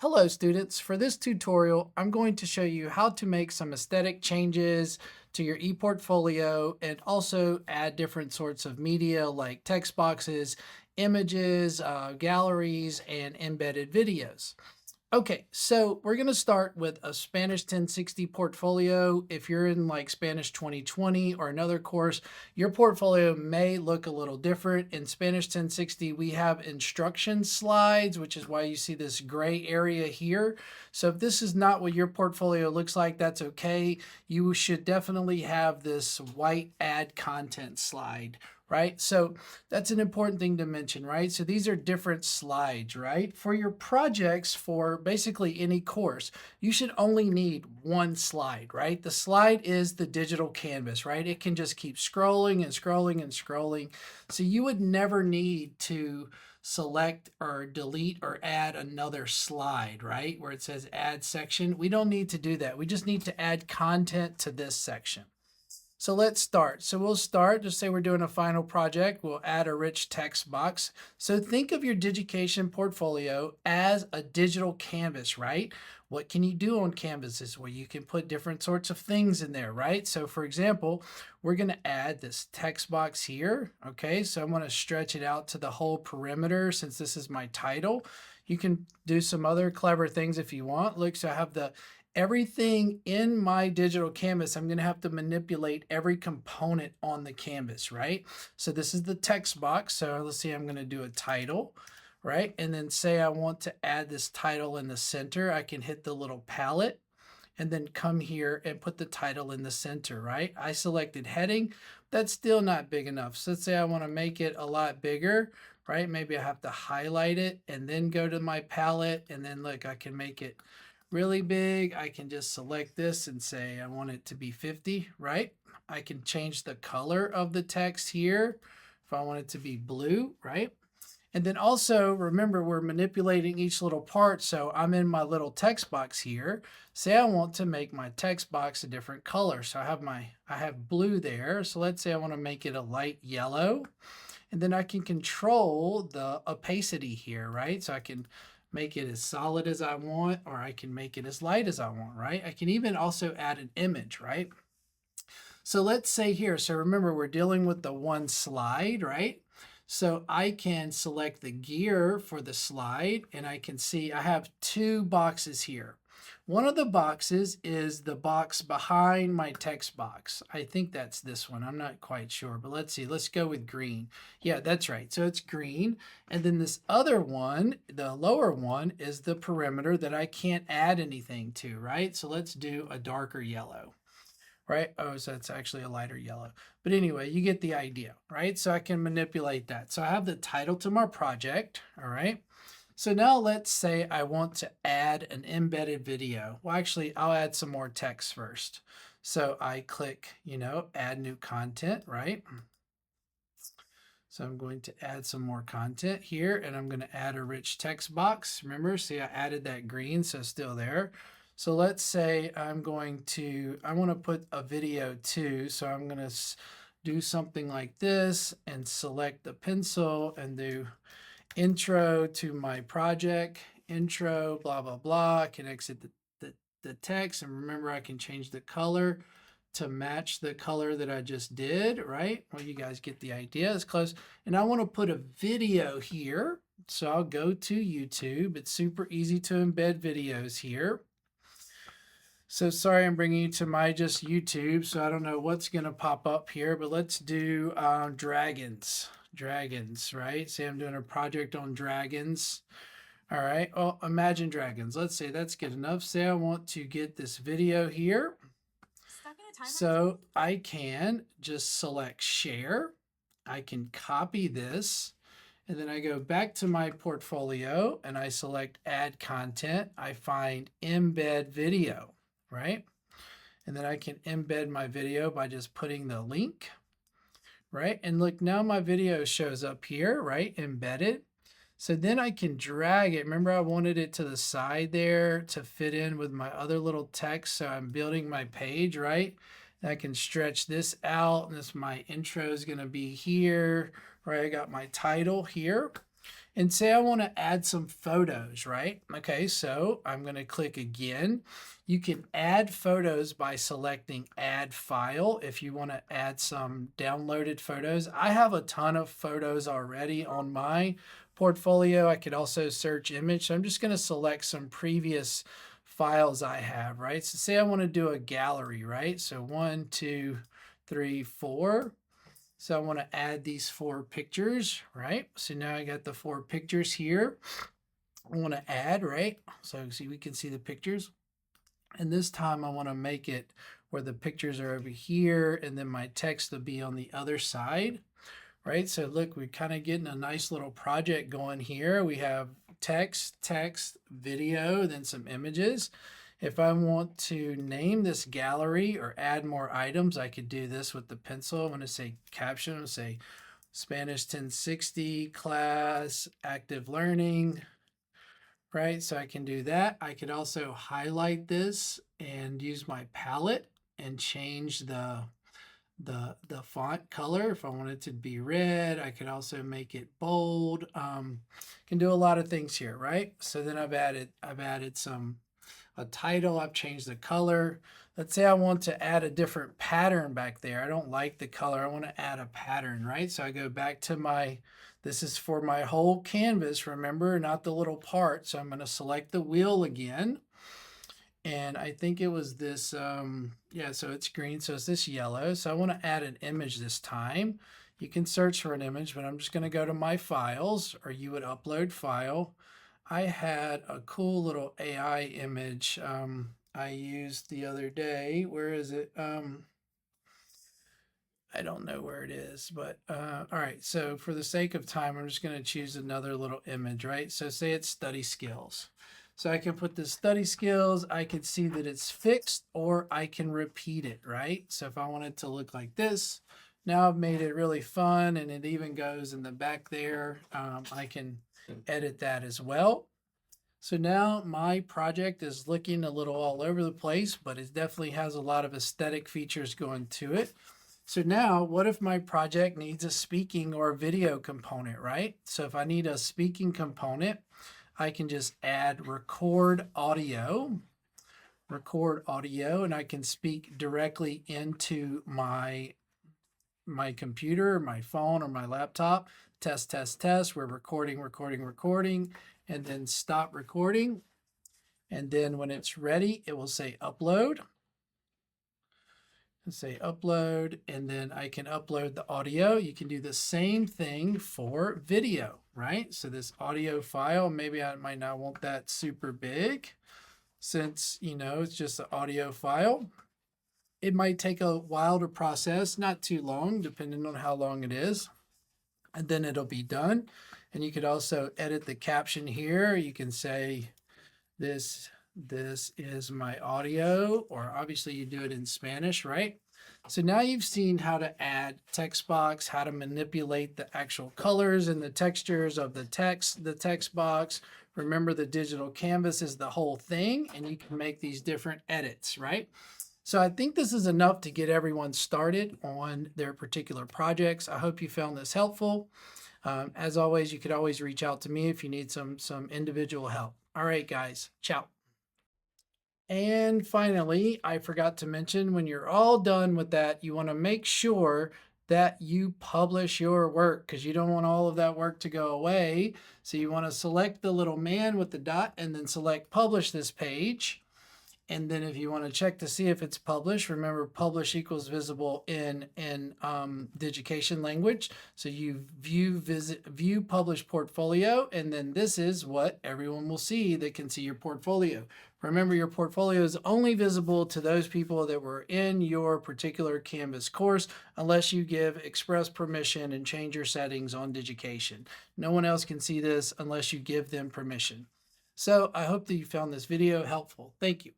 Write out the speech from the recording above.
Hello students, for this tutorial I'm going to show you how to make some aesthetic changes to your ePortfolio and also add different sorts of media like text boxes, images, galleries, and embedded videos. Okay, so we're going to start with a Spanish 1060 portfolio. If you're in like Spanish 2020 or another course, your portfolio may look a little different. In Spanish 1060, we have instruction slides, which is why you see this gray area here. So if this is not what your portfolio looks like, that's okay. You should definitely have this white add content slide, right? So that's an important thing to mention, right? So these are different slides, right? For your projects, for basically any course, you should only need one slide, right? The slide is the digital canvas, right? It can just keep scrolling and scrolling and scrolling. So you would never need to select or delete or add another slide, right? Where it says add section. We don't need to do that. We just need to add content to this section. So let's start. So we'll start, just say we're doing a final project. We'll add a rich text box. So think of your Digication portfolio as a digital canvas, right? What can you do on canvases? Well, you can put different sorts of things in there, right? So for example, we're going to add this text box here. Okay, so I'm going to stretch it out to the whole perimeter since this is my title. You can do some other clever things if you want. Look, so I have everything in my digital canvas. I'm going to have to manipulate every component on the canvas, right? So this is the text box. So let's see, I'm going to do a title, right? And then say I want to add this title in the center. I can hit the little palette and then come here and put the title in the center, right? I selected heading. That's still not big enough. So let's say I want to make it a lot bigger, right? Maybe I have to highlight it and then go to my palette, and then look, I can make it really big. I can just select this and say I want it to be 50, right? I can change the color of the text here if I want it to be blue, right? And then also remember, we're manipulating each little part. So I'm in my little text box here. Say I want to make my text box a different color. So I have blue there. So let's say I want to make it a light yellow. And then I can control the opacity here, right? So I can make it as solid as I want, or I can make it as light as I want, right? I can even also add an image, right? So let's say here, so remember we're dealing with the one slide, right? So I can select the gear for the slide, and I can see I have two boxes here. One of the boxes is the box behind my text box. I think that's this one. I'm not quite sure, but let's see. Let's go with green. Yeah, that's right. So it's green. And then this other one, the lower one, is the perimeter that I can't add anything to, right? So let's do a darker yellow, right? Oh, so it's actually a lighter yellow. But anyway, you get the idea, right? So I can manipulate that. So I have the title to my project, all right? So now let's say I want to add an embedded video. Well, actually, I'll add some more text first. So I click, add new content, right? So I'm going to add some more content here, and I'm going to add a rich text box. Remember, see, I added that green, so it's still there. So let's say I want to put a video too. So I'm going to do something like this and select the pencil and do intro to my project, intro, blah, blah, blah. I can exit the text, and remember I can change the color to match the color that I just did, right? Well, you guys get the idea. It's close. And I want to put a video here. So I'll go to YouTube. It's super easy to embed videos here. So sorry, I'm bringing you to my just YouTube, so I don't know what's going to pop up here, but let's do dragons. Dragons, right? Say I'm doing a project on dragons. All right, well, imagine dragons. Let's say that's good enough. Say I want to get this video here. So I can just select share. I can copy this. And then I go back to my portfolio and I select add content. I find embed video, right? And then I can embed my video by just putting the link, right? And look, now my video shows up here, right? Embedded. So then I can drag it. Remember, I wanted it to the side there to fit in with my other little text. So I'm building my page, right? And I can stretch this out. And this, my intro is going to be here, right? I got my title here. And say I want to add some photos, right? Okay, so I'm going to click again. You can add photos by selecting add file if you want to add some downloaded photos. I have a ton of photos already on my portfolio. I could also search image. So I'm just going to select some previous files I have, right? So say I want to do a gallery, right? So 1, 2, 3, 4. So I want to add these 4 pictures, right? So now I got the 4 pictures here. I want to add, right? So see, we can see the pictures. And this time I want to make it where the pictures are over here and then my text will be on the other side, right? So look, we're kind of getting a nice little project going here. We have text, video, then some images. If I want to name this gallery or add more items, I could do this with the pencil. I'm going to say caption. I'm going to say Spanish 1060 class, active learning, right? So I can do that. I could also highlight this and use my palette and change the font color. If I want it to be red, I could also make it bold. Can do a lot of things here, right? So then I've added a title. I've changed the color. Let's say I want to add a different pattern back there. I don't like the color. I want to add a pattern, right? So I go back to this is for my whole canvas, remember, not the little part. So I'm going to select the wheel again. And I think it was this, yeah, so it's green, so it's this yellow. So I want to add an image this time. You can search for an image, but I'm just going to go to my files, or you would upload file. I had a cool little AI image I used the other day. Where is it? I don't know where it is, but all right. So for the sake of time, I'm just going to choose another little image, right? So say it's study skills. So I can put the study skills. I can see that it's fixed, or I can repeat it, right? So if I want it to look like this, now I've made it really fun, and it even goes in the back there. I can edit that as well. So now my project is looking a little all over the place, but it definitely has a lot of aesthetic features going to it. So now what if my project needs a speaking or a video component, right? So if I need a speaking component, I can just add record audio, and I can speak directly into my computer, my phone, or my laptop. Test, test, test. We're recording, and then stop recording. And then when it's ready, it will say upload. Say upload, and then I can upload the audio. You can do the same thing for video, right? So this audio file, maybe I might not want that super big since, it's just an audio file. It might take a while to process, not too long, depending on how long it is. And then it'll be done. And you could also edit the caption here. You can say this is my audio, or obviously you do it in Spanish, right? So now you've seen how to add text box, how to manipulate the actual colors and the textures of the text box. Remember, the digital canvas is the whole thing, and you can make these different edits, right? So I think this is enough to get everyone started on their particular projects. I hope you found this helpful. As always, you could always reach out to me if you need some individual help. All right, guys, ciao. And finally, I forgot to mention, when you're all done with that, you want to make sure that you publish your work, because you don't want all of that work to go away. So you want to select the little man with the dot and then select publish this page. And then if you want to check to see if it's published, remember publish equals visible in Digication language. So you view publish portfolio, and then this is what everyone will see that can see your portfolio. Remember, your portfolio is only visible to those people that were in your particular Canvas course, unless you give express permission and change your settings on Digication. No one else can see this unless you give them permission. So I hope that you found this video helpful. Thank you.